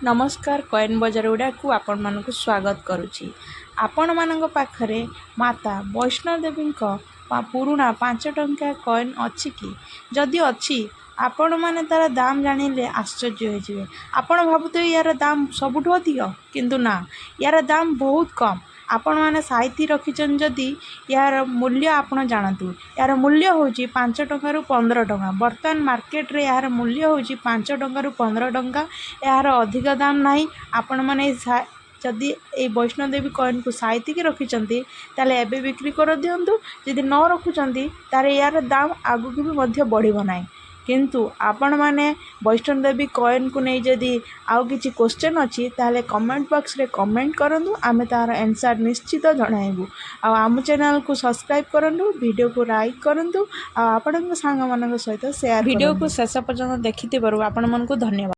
नमस्कार कॉइन बजार गुड़ा को आपण मानक स्वागत करुच्ची। आपण मानक पाखरे माता वैष्णोदेवी पुराणा 5 टंका कॉइन अच्छी कि जदि अच्छी आपण मैंने तार दाम जानिले आश्चर्य हो। आपण भावुथे यार दाम सबुठ अधिक किंतु ना, यार दाम बहुत कम। आपण मैंने साइती रखिछन जदि यार मूल्य आपण जानतु। यार मूल्य होची 5 टंका 15 टंका। बर्तमान मार्केट रे यार मूल्य होची 5 टंका 15 टंका। यार अधिक दाम नहीं। आपण मैंने जदि ये वैष्णोदेवी कॉइन को साइती रखिछंती ताले एबे बिक्री कर दियंतु। जदि न रखुछंती तारे यार दाम आगु भी मध्य बढ़िबो नाही। किंतु आपण माने वैष्णोदेवी कॉइन को नहीं जदि आउ किछि क्वेश्चन अछि ताले कमेंट बॉक्स रे कमेंट करंतु। आमे तार आंसर निश्चित जणाइबु। आ आम चैनल को सब्सक्राइब करंतु, वीडियो को लाइक करंतु, आ आपनक सांग मानक सहित शेयर वीडियो को शेष पर्यंत देखिथिबारु आपण मन को धन्यवाद।